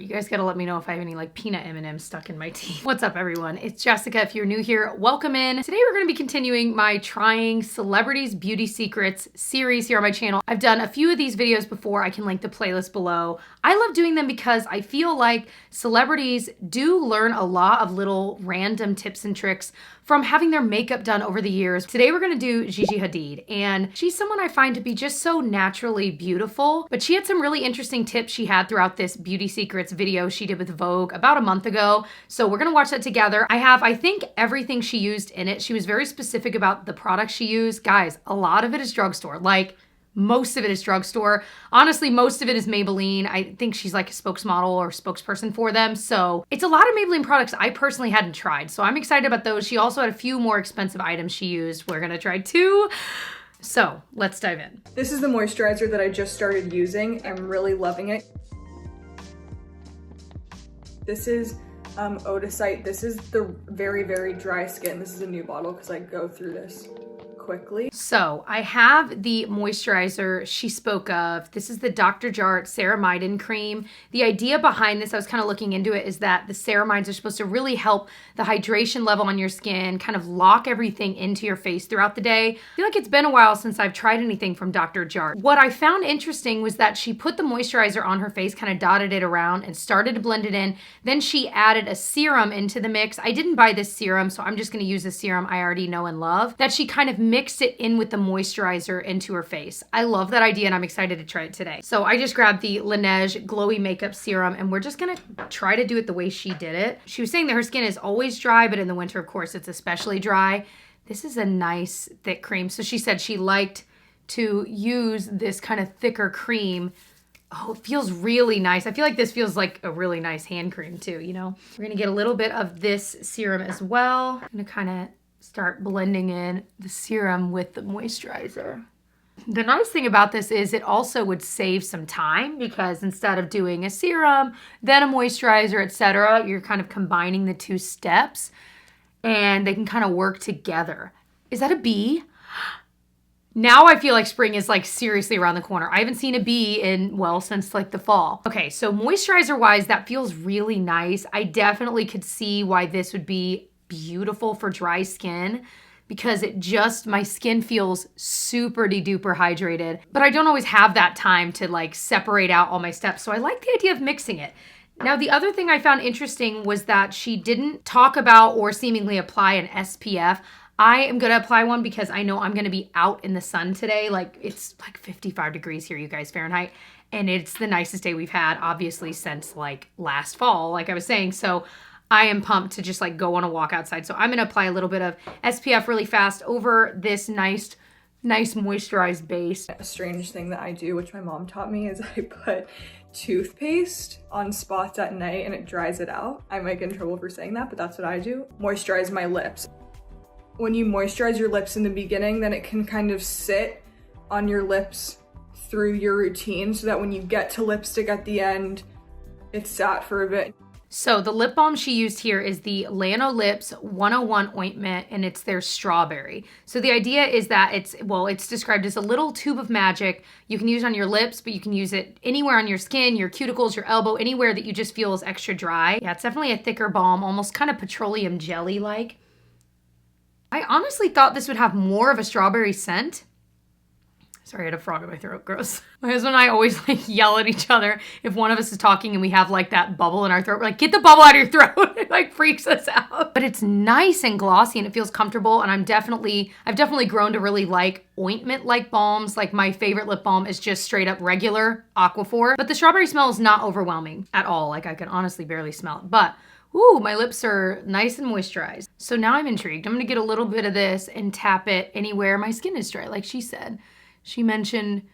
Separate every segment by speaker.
Speaker 1: You guys gotta let me know if I have any like peanut M&Ms stuck in my teeth. What's up everyone? It's Jessica. If you're new here, welcome in. Today we're gonna be continuing my Trying Celebrities' Beauty Secrets series here on my channel. I've done a few of these videos before. I can link the playlist below. I love doing them because I feel like celebrities do learn a lot of little random tips and tricks from having their makeup done over the years. Today we're gonna do Gigi Hadid, and she's someone I find to be just so naturally beautiful, but she had some really interesting tips she had throughout this Beauty Secrets video she did with Vogue about a month ago. So we're gonna watch that together. I think, everything she used in it. She was very specific about the products she used. Guys, a lot of it is drugstore. Like, most of it is drugstore. Honestly, most of it is Maybelline. I think she's like a spokesmodel or spokesperson for them. So it's a lot of Maybelline products I personally hadn't tried. So I'm excited about those. She also had a few more expensive items she used. We're gonna try too. So let's dive in.
Speaker 2: This is the moisturizer that I just started using. I'm really loving it. This is Odysite. This is the very, very dry skin. This is a new bottle because I go through this quickly.
Speaker 1: So I have the moisturizer she spoke of. This is the Dr. Jart Ceramidin cream. The idea behind this, I was kind of looking into it, is that the ceramides are supposed to really help the hydration level on your skin, kind of lock everything into your face throughout the day. I feel like it's been a while since I've tried anything from Dr. Jart. What I found interesting was that she put the moisturizer on her face, kind of dotted it around and started to blend it in. Then she added a serum into the mix. I didn't buy this serum, so I'm just going to use a serum I already know and love, that she kind of mixed it in with the moisturizer into her face. I love that idea and I'm excited to try it today. So I just grabbed the Laneige Glowy Makeup Serum and we're just gonna try to do it the way she did it. She was saying that her skin is always dry, but in the winter, of course, it's especially dry. This is a nice thick cream. So she said she liked to use this kind of thicker cream. Oh, it feels really nice. I feel like this feels like a really nice hand cream too, you know? We're gonna get a little bit of this serum as well. I'm gonna kind of start blending in the serum with the moisturizer. The nice thing about this is it also would save some time, because instead of doing a serum, then a moisturizer, etc., you're kind of combining the two steps and they can kind of work together. Is that a bee? Now I feel like spring is like seriously around the corner. I haven't seen a bee in, well, since like the fall. Okay, so moisturizer wise, that feels really nice. I definitely could see why this would be beautiful for dry skin, because my skin feels super duper hydrated, but I don't always have that time to like separate out all my steps. So I like the idea of mixing it. Now, the other thing I found interesting was that she didn't talk about or seemingly apply an SPF. I am gonna apply one because I know I'm gonna be out in the sun today. Like, it's like 55 degrees here, you guys, Fahrenheit. And it's the nicest day we've had, obviously, since like last fall, like I was saying. So I am pumped to just like go on a walk outside. So I'm gonna apply a little bit of SPF really fast over this nice moisturized base.
Speaker 2: A strange thing that I do, which my mom taught me, is I put toothpaste on spots at night and it dries it out. I might get in trouble for saying that, but that's what I do. Moisturize my lips. When you moisturize your lips in the beginning, then it can kind of sit on your lips through your routine so that when you get to lipstick at the end, it's sat for a bit.
Speaker 1: So the lip balm she used here is the Lanolips 101 Ointment, and it's their strawberry. So the idea is that it's described as a little tube of magic. You can use it on your lips, but you can use it anywhere on your skin, your cuticles, your elbow, anywhere that you just feel is extra dry. Yeah, it's definitely a thicker balm, almost kind of petroleum jelly-like. I honestly thought this would have more of a strawberry scent. Sorry, I had a frog in my throat, gross. My husband and I always like yell at each other if one of us is talking and we have like that bubble in our throat. We're like, get the bubble out of your throat. It like freaks us out. But it's nice and glossy and it feels comfortable. And I've definitely grown to really like ointment-like balms. Like, my favorite lip balm is just straight up regular Aquaphor. But the strawberry smell is not overwhelming at all. Like, I can honestly barely smell it. But ooh, my lips are nice and moisturized. So now I'm intrigued. I'm gonna get a little bit of this and tap it anywhere my skin is dry, like she said. She mentioned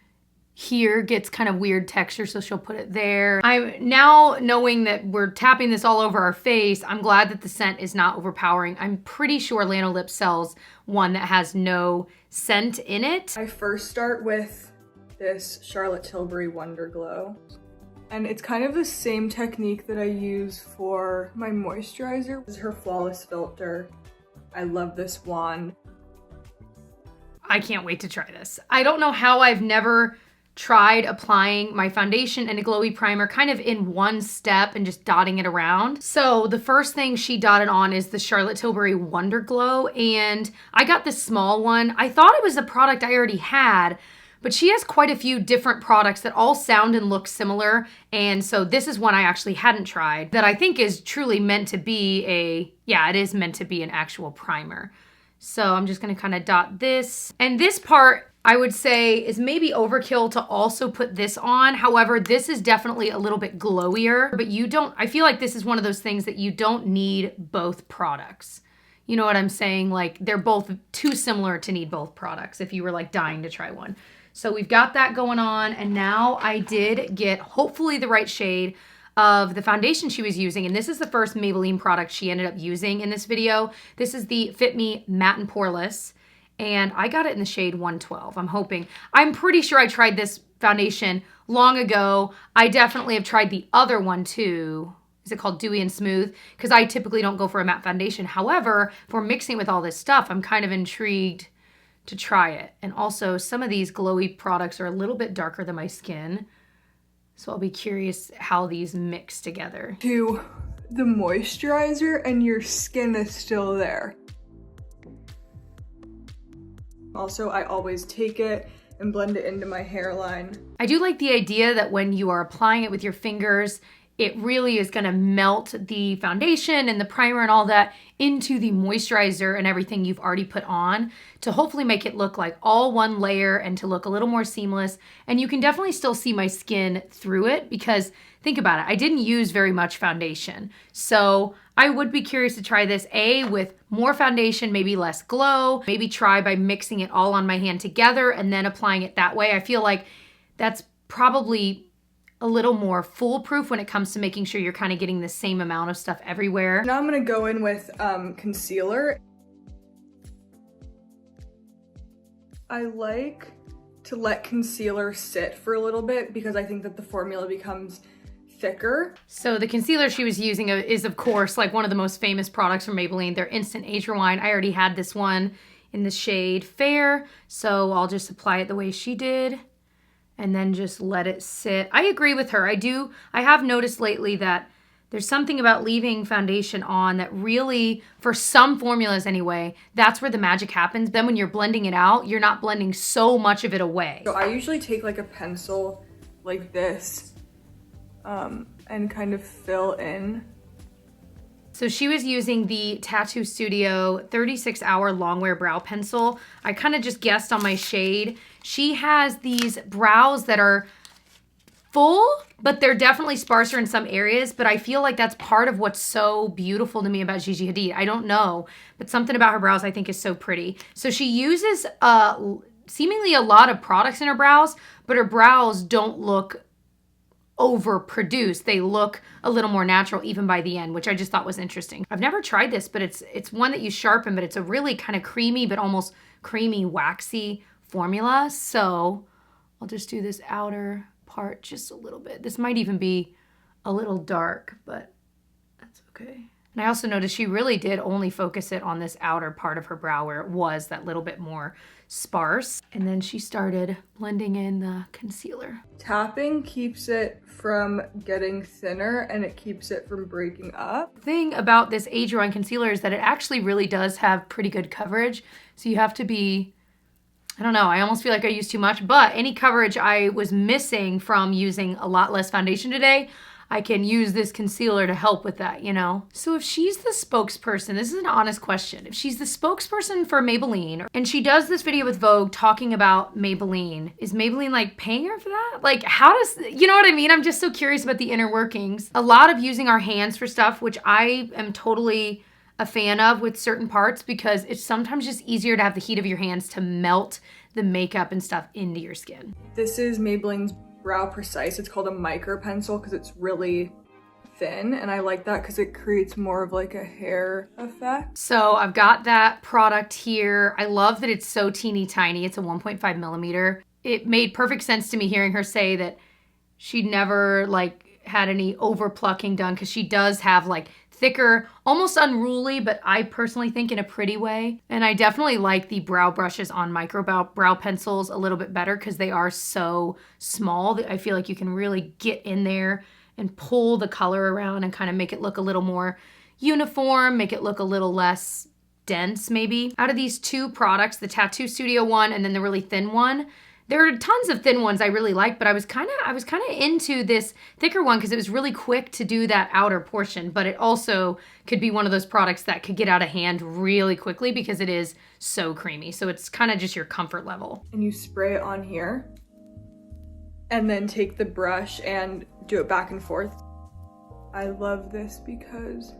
Speaker 1: here gets kind of weird texture, so she'll put it there. I'm now, knowing that we're tapping this all over our face, I'm glad that the scent is not overpowering. I'm pretty sure Lanolips sells one that has no scent in it.
Speaker 2: I first start with this Charlotte Tilbury Wonder Glow. And it's kind of the same technique that I use for my moisturizer. This is her Flawless Filter. I love this wand.
Speaker 1: I can't wait to try this. I don't know how I've never tried applying my foundation and a glowy primer kind of in one step and just dotting it around. So the first thing she dotted on is the Charlotte Tilbury Wonder Glow, and I got this small one. I thought it was a product I already had, but she has quite a few different products that all sound and look similar, and so this is one I actually hadn't tried that I think is truly meant to be it is meant to be an actual primer. So I'm just gonna kind of dot this, and this part I would say is maybe overkill to also put this on. However, this is definitely a little bit glowier, but I feel like this is one of those things that you don't need both products. You know what I'm saying? Like, they're both too similar to need both products if you were like dying to try one. So we've got that going on, and now I did get hopefully the right shade of the foundation she was using, and this is the first Maybelline product she ended up using in this video. This is the Fit Me Matte and Poreless, and I got it in the shade 112. I'm pretty sure I tried this foundation long ago. I definitely have tried the other one too. Is it called Dewy and Smooth? Because I typically don't go for a matte foundation. However, if we're mixing with all this stuff, I'm kind of intrigued to try it. And also, some of these glowy products are a little bit darker than my skin, so I'll be curious how these mix together.
Speaker 2: To the moisturizer and your skin is still there. Also, I always take it and blend it into my hairline.
Speaker 1: I do like the idea that when you are applying it with your fingers, it really is gonna melt the foundation and the primer and all that into the moisturizer and everything you've already put on to hopefully make it look like all one layer and to look a little more seamless. And you can definitely still see my skin through it because think about it, I didn't use very much foundation. So I would be curious to try this with more foundation, maybe less glow, maybe try by mixing it all on my hand together and then applying it that way. I feel like that's probably a little more foolproof when it comes to making sure you're kind of getting the same amount of stuff everywhere.
Speaker 2: Now I'm gonna go in with concealer. I like to let concealer sit for a little bit because I think that the formula becomes thicker.
Speaker 1: So the concealer she was using is of course like one of the most famous products from Maybelline, their Instant Age Rewind. I already had this one in the shade Fair, so I'll just apply it the way she did and then just let it sit. I agree with her. I have noticed lately that there's something about leaving foundation on that really, for some formulas anyway, that's where the magic happens. Then when you're blending it out, you're not blending so much of it away.
Speaker 2: So I usually take like a pencil like this and kind of fill in.
Speaker 1: So she was using the Tattoo Studio 36-hour longwear brow pencil. I kind of just guessed on my shade. She has these brows that are full, but they're definitely sparser in some areas, but I feel like that's part of what's so beautiful to me about Gigi Hadid. I don't know, but something about her brows I think is so pretty. So she uses seemingly a lot of products in her brows, but her brows don't look overproduced. They look a little more natural even by the end, which I just thought was interesting. I've never tried this, but it's one that you sharpen, but it's a really kind of creamy, but almost creamy, waxy formula. So I'll just do this outer part just a little bit. This might even be a little dark, but that's okay. And I also noticed she really did only focus it on this outer part of her brow where it was that little bit more sparse. And then she started blending in the concealer.
Speaker 2: Tapping keeps it from getting thinner and it keeps it from breaking up.
Speaker 1: The thing about this Age Rewind concealer is that it actually really does have pretty good coverage. So you have to be, I don't know, I almost feel like I used too much, but any coverage I was missing from using a lot less foundation today, I can use this concealer to help with that, you know? So if she's the spokesperson, this is an honest question. If she's the spokesperson for Maybelline, and she does this video with Vogue talking about Maybelline, is Maybelline like paying her for that? Like how does, you know what I mean? I'm just so curious about the inner workings. A lot of using our hands for stuff, which I am totally a fan of with certain parts because it's sometimes just easier to have the heat of your hands to melt the makeup and stuff into your skin.
Speaker 2: This is Maybelline's Brow Precise. It's called a micro pencil because it's really thin and I like that because it creates more of like a hair effect.
Speaker 1: So I've got that product here. I love that it's so teeny tiny. It's a 1.5 millimeter. It made perfect sense to me hearing her say that she'd never like had any over plucking done because she does have like thicker, almost unruly, but I personally think in a pretty way. And I definitely like the brow brushes on micro brow pencils a little bit better because they are so small that I feel like you can really get in there and pull the color around and kind of make it look a little more uniform, make it look a little less dense maybe. Out of these two products, the Tattoo Studio one and then the really thin one, there are tons of thin ones I really like, but I was kind of into this thicker one because it was really quick to do that outer portion, but it also could be one of those products that could get out of hand really quickly because it is so creamy. So it's kind of just your comfort level.
Speaker 2: And you spray it on here and then take the brush and do it back and forth. I love this because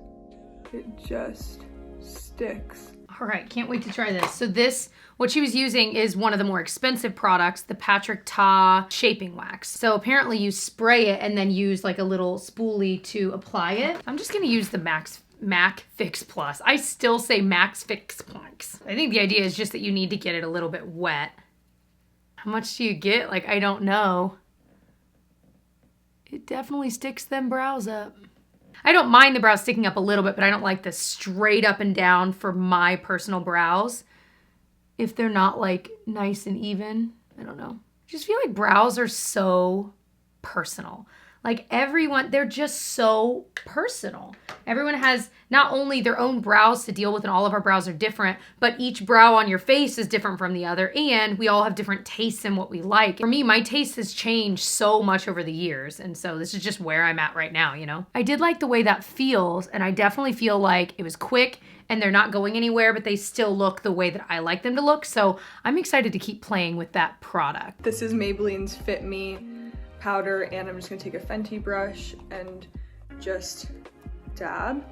Speaker 2: it just sticks.
Speaker 1: All right, can't wait to try this. So this, what she was using is one of the more expensive products, the Patrick Ta Shaping Wax. So apparently you spray it and then use like a little spoolie to apply it. I'm just gonna use the MAC Fix Plus. I still say Max Fix Plus. I think the idea is just that you need to get it a little bit wet. How much do you get? Like, I don't know. It definitely sticks them brows up. I don't mind the brows sticking up a little bit, but I don't like the straight up and down for my personal brows. If they're not like nice and even, I don't know. I just feel like brows are so personal. Like everyone, they're just so personal. Everyone has not only their own brows to deal with, and all of our brows are different, but each brow on your face is different from the other, and we all have different tastes in what we like. For me, my taste has changed so much over the years, and so this is just where I'm at right now, you know? I did like the way that feels, and I definitely feel like it was quick, and they're not going anywhere, but they still look the way that I like them to look, so I'm excited to keep playing with that product.
Speaker 2: This is Maybelline's Fit Me powder, and I'm just gonna take a Fenty brush and just dab.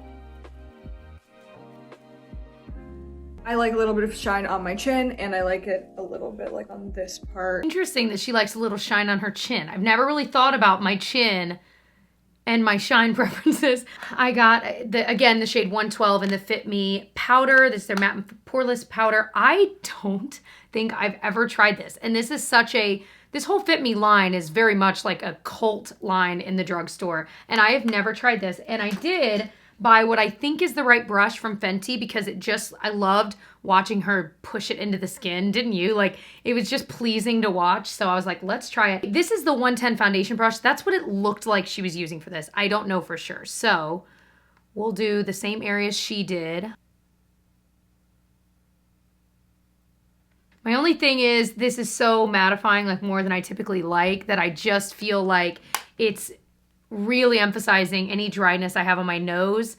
Speaker 2: I like a little bit of shine on my chin, and I like it a little bit like on this part.
Speaker 1: Interesting that she likes a little shine on her chin. I've never really thought about my chin and my shine preferences. I got, again, the shade 112 in the Fit Me powder. This is their matte poreless powder. I don't think I've ever tried this. And this is such a, this whole Fit Me line is very much like a cult line in the drugstore. And I have never tried this. And I did buy what I think is the right brush from Fenty because it just, I loved watching her push it into the skin, didn't you? Like, it was just pleasing to watch. So I was like, let's try it. This is the 110 foundation brush. That's what it looked like she was using for this. I don't know for sure. So we'll do the same areas she did. My only thing is this is so mattifying, like more than I typically like, that I just feel like it's really emphasizing any dryness I have on my nose.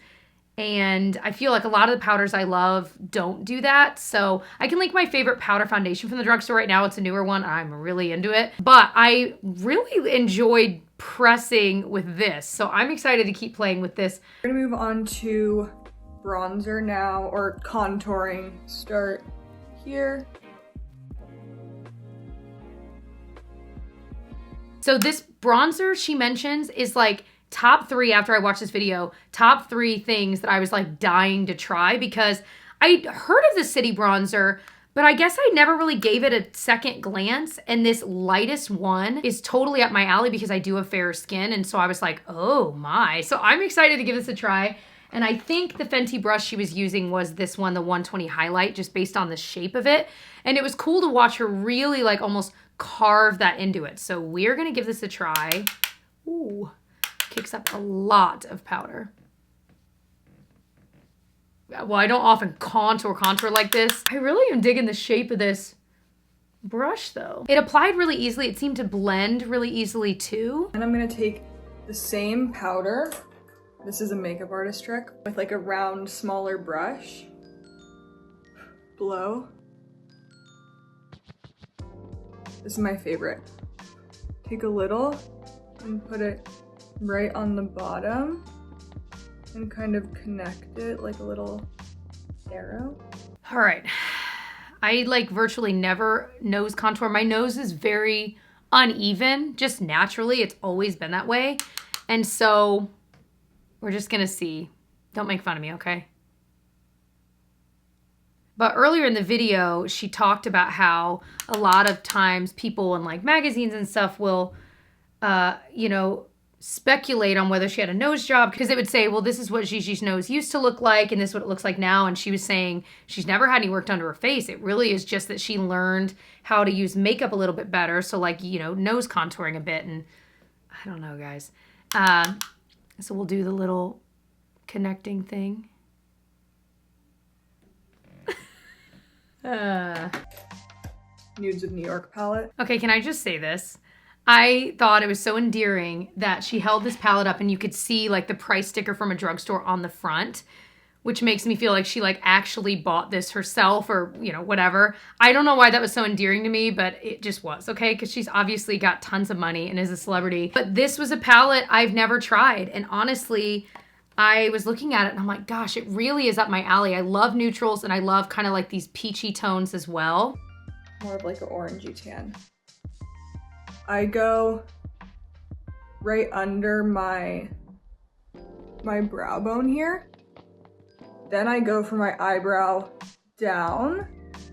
Speaker 1: And I feel like a lot of the powders I love don't do that. So I can link my favorite powder foundation from the drugstore right now. It's a newer one. I'm really into it. But I really enjoyed pressing with this. So I'm excited to keep playing with this.
Speaker 2: We're gonna move on to bronzer now, or contouring. Start here.
Speaker 1: So this bronzer she mentions is like top 3 after I watched this video, top 3 things that I was like dying to try because I heard of the City bronzer, but I guess I never really gave it a second glance. And this lightest one is totally up my alley because I do have fairer skin. And so I was like, oh my. So I'm excited to give this a try. And I think the Fenty brush she was using was this one, the 120 highlight, just based on the shape of it. And it was cool to watch her really like almost carve that into it. So we're gonna give this a try. Ooh, kicks up a lot of powder. Well, I don't often contour like this. I really am digging the shape of this brush though. It applied really easily. It seemed to blend really easily too.
Speaker 2: And I'm gonna take the same powder. This is a makeup artist trick, with like a round, smaller brush. Blow. This is my favorite. Take a little and put it right on the bottom and kind of connect it like a little arrow.
Speaker 1: All right. I like virtually never nose contour. My nose is very uneven, just naturally. It's always been that way. And so we're just gonna see. Don't make fun of me, okay? But earlier in the video, she talked about how a lot of times people in like magazines and stuff will, you know, speculate on whether she had a nose job, because it would say, well, this is what Gigi's nose used to look like, and this is what it looks like now. And she was saying she's never had any work done to her face. It really is just that she learned how to use makeup a little bit better. So like, you know, nose contouring a bit. And I don't know, guys. So we'll do the little connecting thing.
Speaker 2: Nudes of New York palette.
Speaker 1: Okay, can I just say this? I thought it was so endearing that she held this palette up and you could see like the price sticker from a drugstore on the front, which makes me feel like she like actually bought this herself or, you know, whatever. I don't know why that was so endearing to me, but it just was, okay? Because she's obviously got tons of money and is a celebrity. But this was a palette I've never tried. And honestly, I was looking at it and I'm like, gosh, it really is up my alley. I love neutrals and I love kind of like these peachy tones as well.
Speaker 2: More of like an orangey tan. I go right under my brow bone here. Then I go for my eyebrow down.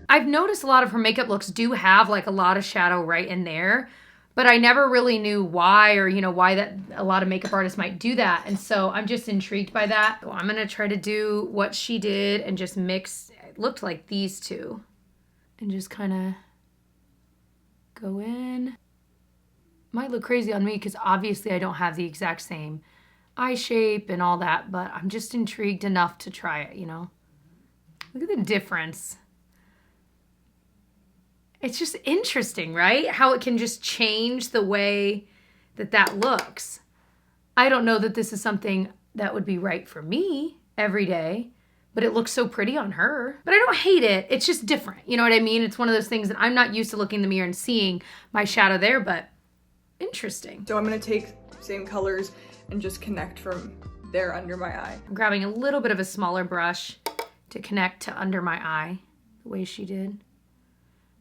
Speaker 1: I've noticed a lot of her makeup looks do have like a lot of shadow right in there, but I never really knew why, or, you know, why that a lot of makeup artists might do that. And so I'm just intrigued by that. So I'm gonna try to do what she did and just mix, it looked like these two, and just kind of go in. Might look crazy on me because obviously I don't have the exact same eye shape and all that, but I'm just intrigued enough to try it, you know? Look at the difference. It's just interesting, right? How it can just change the way that that looks. I don't know that this is something that would be right for me every day, but it looks so pretty on her. But I don't hate it. It's just different. You know what I mean? It's one of those things that I'm not used to looking in the mirror and seeing my shadow there, but interesting.
Speaker 2: So I'm gonna take same colors and just connect from there under my eye.
Speaker 1: I'm grabbing a little bit of a smaller brush to connect to under my eye, the way she did.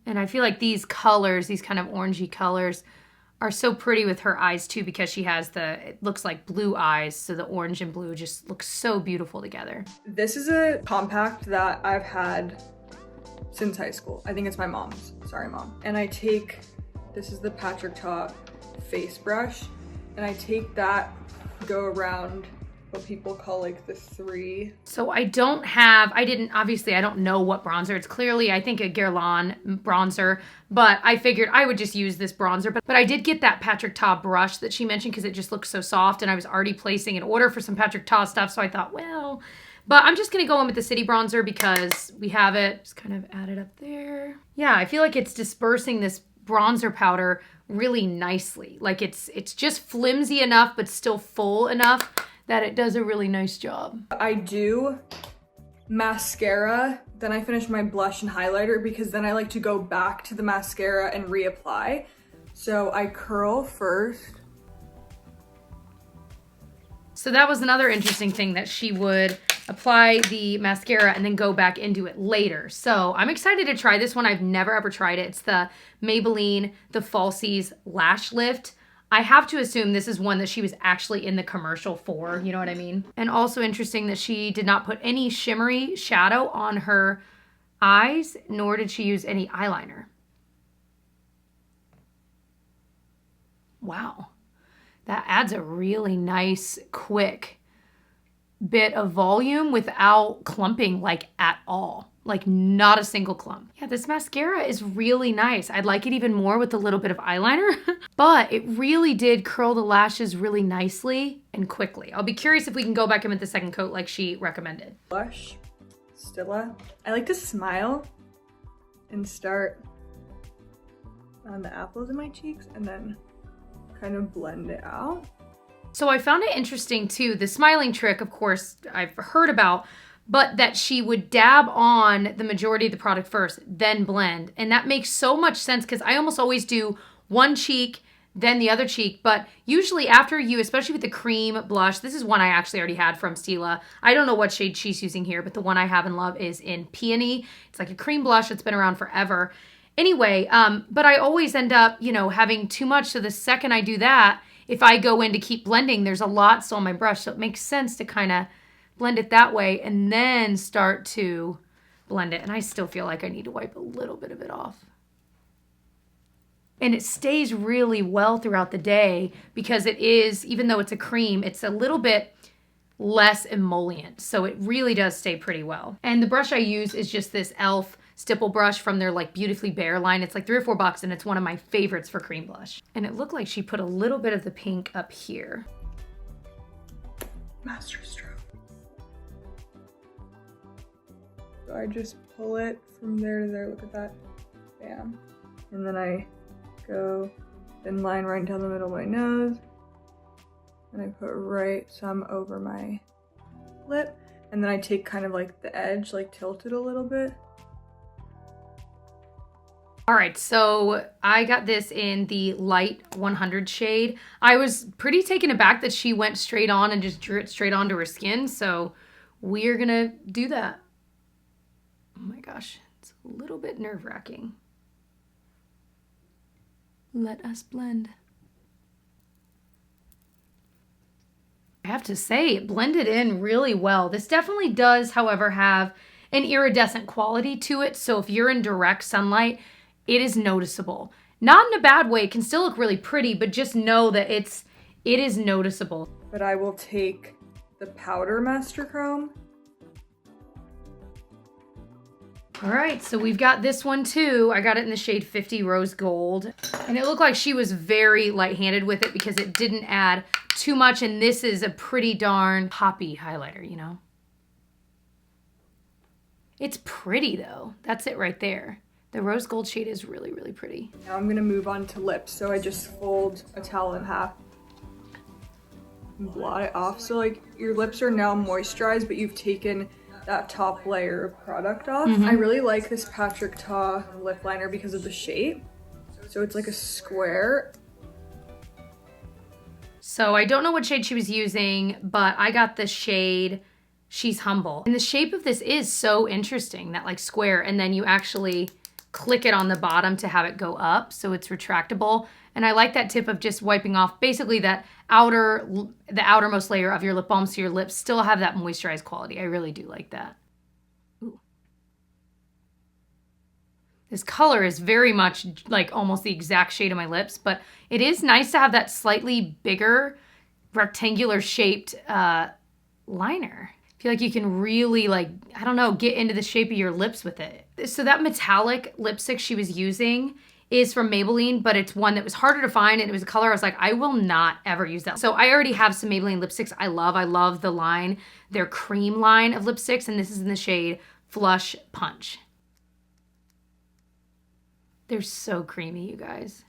Speaker 1: And I feel like these colors, these kind of orangey colors, are so pretty with her eyes too, because she has it looks like blue eyes, so the orange and blue just looks so beautiful together.
Speaker 2: This is a compact that I've had since high school. I think it's my mom's. Sorry, Mom. And I take, this is the Patrick Ta face brush, and I take that, go around what people call like the 3.
Speaker 1: So I don't know what bronzer. It's clearly, I think, a Guerlain bronzer, but I figured I would just use this bronzer. But I did get that Patrick Ta brush that she mentioned because it just looks so soft, and I was already placing an order for some Patrick Ta stuff, so I thought, well, but I'm just gonna go in with the City bronzer because we have it. Just kind of add it up there. Yeah, I feel like it's dispersing this bronzer powder really nicely. Like it's just flimsy enough, but still full enough that it does a really nice job.
Speaker 2: I do mascara, then I finish my blush and highlighter because then I like to go back to the mascara and reapply. So I curl first.
Speaker 1: So that was another interesting thing, that she would apply the mascara and then go back into it later. So I'm excited to try this one. I've never ever tried it. It's the Maybelline The Falsies Lash Lift. I have to assume this is one that she was actually in the commercial for, you know what I mean? And also interesting that she did not put any shimmery shadow on her eyes, nor did she use any eyeliner. Wow. That adds a really nice, quick bit of volume without clumping like at all. Like not a single clump. Yeah, this mascara is really nice. I'd like it even more with a little bit of eyeliner, but it really did curl the lashes really nicely and quickly. I'll be curious if we can go back in with the second coat like she recommended.
Speaker 2: Blush, Stila. I like to smile and start on the apples of my cheeks and then kind of blend it out.
Speaker 1: So I found it interesting too. The smiling trick, of course, I've heard about, but that she would dab on the majority of the product first, then blend. And that makes so much sense because I almost always do one cheek, then the other cheek. But usually after you, especially with the cream blush, this is one I actually already had from Stila. I don't know what shade she's using here, but the one I have and love is in Peony. It's like a cream blush that's been around forever. Anyway, but I always end up, you know, having too much. So the second I do that, if I go in to keep blending, there's a lot still on my brush. So it makes sense to kind of blend it that way and then start to blend it. And I still feel like I need to wipe a little bit of it off. And it stays really well throughout the day because it is, even though it's a cream, it's a little bit less emollient. So it really does stay pretty well. And the brush I use is just this e.l.f. stipple brush from their like Beautifully Bare line. It's like $3 or $4 and it's one of my favorites for cream blush. And it looked like she put a little bit of the pink up here.
Speaker 2: Master stroke. So I just pull it from there to there, look at that, bam. And then I go thin line right down the middle of my nose. And I put right some over my lip. And then I take kind of like the edge, like tilt it a little bit.
Speaker 1: All right, so I got this in the light 100 shade. I was pretty taken aback that she went straight on and just drew it straight onto her skin. So we're gonna do that. Oh my gosh, it's a little bit nerve-wracking. Let us blend. I have to say, it blended in really well. This definitely does, however, have an iridescent quality to it. So if you're in direct sunlight, it is noticeable. Not in a bad way, it can still look really pretty, but just know that it is noticeable.
Speaker 2: But I will take the powder Master Chrome.
Speaker 1: All right, so we've got this one too. I got it in the shade 50 Rose Gold. And it looked like she was very light-handed with it because it didn't add too much, and this is a pretty darn poppy highlighter, you know? It's pretty though. That's it right there. The rose gold shade is really, really pretty.
Speaker 2: Now I'm gonna move on to lips. So I just fold a towel in half and blot it off. So like your lips are now moisturized, but you've taken that top layer of product off. I really like this Patrick Ta lip liner because of the shape. So it's like a square.
Speaker 1: So I don't know what shade she was using, but I got the shade She's Humble. And the shape of this is so interesting, that like square, and then you actually click it on the bottom to have it go up, so it's retractable. And I like that tip of just wiping off basically that the outermost layer of your lip balm so your lips still have that moisturized quality. I really do like that. Ooh. This color is very much like almost the exact shade of my lips, but it is nice to have that slightly bigger rectangular shaped liner. I feel like you can really like, I don't know, get into the shape of your lips with it. So that metallic lipstick she was using is from Maybelline, but it's one that was harder to find, and it was a color I was like, I will not ever use that. So I already have some Maybelline lipsticks I love. I love the line, their cream line of lipsticks, and this is in the shade Flush Punch. They're so creamy, you guys.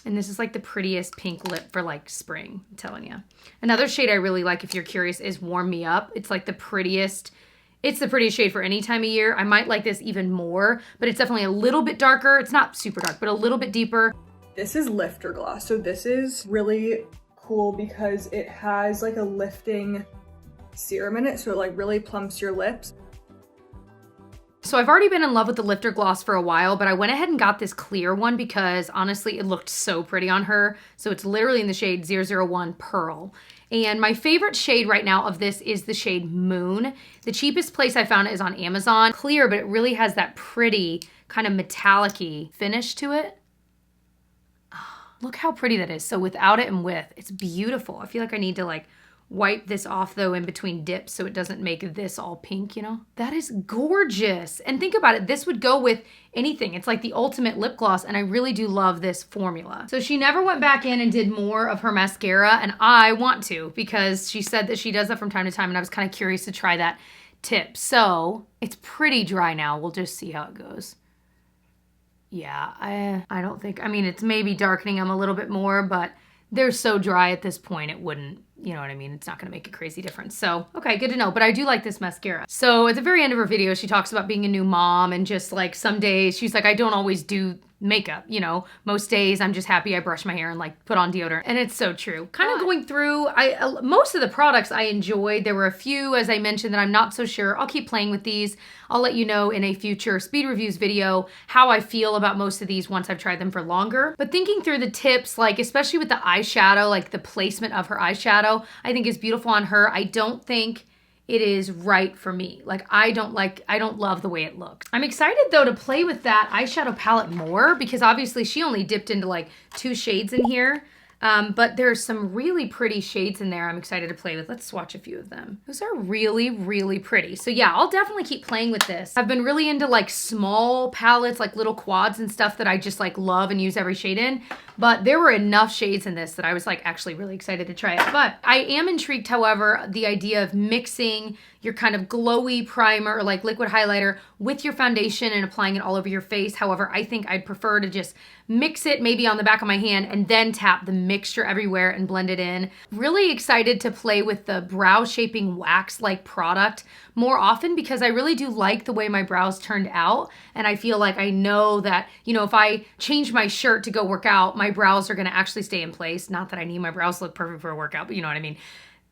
Speaker 1: And this is like the prettiest pink lip for like spring, I'm telling you. Another shade I really like, if you're curious, is Warm Me Up. It's like the prettiest, it's the prettiest shade for any time of year. I might like this even more, but it's definitely a little bit darker. It's not super dark, but a little bit deeper.
Speaker 2: This is Lifter Gloss. So this is really cool because it has like a lifting serum in it. So it like really plumps your lips.
Speaker 1: So I've already been in love with the Lifter Gloss for a while, but I went ahead and got this clear one because honestly, it looked so pretty on her. So it's literally in the shade 001 Pearl. And my favorite shade right now of this is the shade Moon. The cheapest place I found it is on Amazon. Clear, but it really has that pretty kind of metallic-y finish to it. Oh, look how pretty that is. So without it and with, it's beautiful. I feel like I need to like wipe this off though in between dips so it doesn't make this all pink, you know? That is gorgeous. And think about it, this would go with anything. It's like the ultimate lip gloss, and I really do love this formula. So she never went back in and did more of her mascara, and I want to because she said that she does that from time to time, and I was kind of curious to try that tip. So it's pretty dry now. We'll just see how it goes. Yeah, I don't think, I mean, it's maybe darkening them a little bit more, but they're so dry at this point, it wouldn't, you know what I mean? It's not gonna make a crazy difference. So, okay, good to know. But I do like this mascara. So at the very end of her video, she talks about being a new mom and just like some days, she's like, I don't always do makeup, you know? Most days I'm just happy I brush my hair and like put on deodorant. And it's so true. Kind of going through, most of the products I enjoyed. There were a few, as I mentioned, that I'm not so sure. I'll keep playing with these. I'll let you know in a future speed reviews video how I feel about most of these once I've tried them for longer. But thinking through the tips, like especially with the eyeshadow, like the placement of her eyeshadow, I think is beautiful on her. I don't think it is right for me. Like, I don't love the way it looks. I'm excited though to play with that eyeshadow palette more because obviously she only dipped into like 2 shades in here. But there's some really pretty shades in there I'm excited to play with. Let's swatch a few of them. Those are really, really pretty. So yeah, I'll definitely keep playing with this. I've been really into like small palettes, like little quads and stuff that I just like love and use every shade in. But there were enough shades in this that I was like actually really excited to try it. But I am intrigued, however, the idea of mixing your kind of glowy primer or like liquid highlighter with your foundation and applying it all over your face. However, I think I'd prefer to just mix it maybe on the back of my hand and then tap the mixture everywhere and blend it in. Really excited to play with the brow shaping wax-like product more often because I really do like the way my brows turned out. And I feel like I know that, you know, if I change my shirt to go work out, my brows are gonna actually stay in place. Not that I need my brows to look perfect for a workout, but you know what I mean.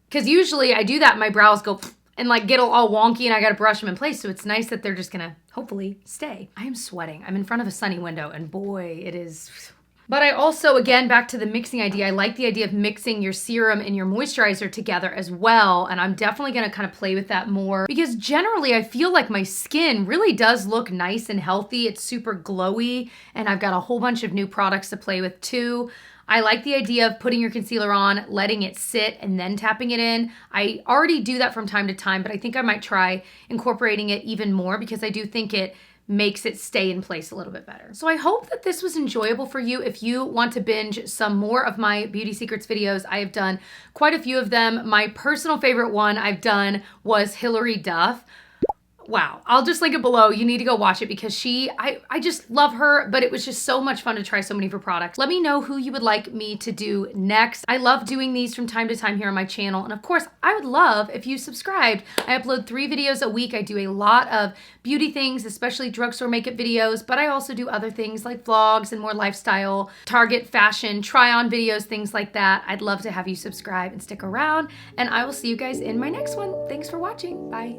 Speaker 1: Because usually I do that and my brows go and like get all wonky and I gotta brush them in place. So it's nice that they're just gonna hopefully stay. I am sweating. I'm in front of a sunny window and boy, it is. But I also, again, back to the mixing idea, I like the idea of mixing your serum and your moisturizer together as well. And I'm definitely gonna kind of play with that more because generally I feel like my skin really does look nice and healthy. It's super glowy and I've got a whole bunch of new products to play with too. I like the idea of putting your concealer on, letting it sit, and then tapping it in. I already do that from time to time, but I think I might try incorporating it even more because I do think it makes it stay in place a little bit better. So I hope that this was enjoyable for you. If you want to binge some more of my beauty secrets videos, I have done quite a few of them. My personal favorite one I've done was Hilary Duff. Wow, I'll just link it below. You need to go watch it because I just love her, but it was just so much fun to try so many of her products. Let me know who you would like me to do next. I love doing these from time to time here on my channel. And of course, I would love if you subscribed. I upload 3 videos a week. I do a lot of beauty things, especially drugstore makeup videos, but I also do other things like vlogs and more lifestyle, Target fashion, try on videos, things like that. I'd love to have you subscribe and stick around, and I will see you guys in my next one. Thanks for watching. Bye.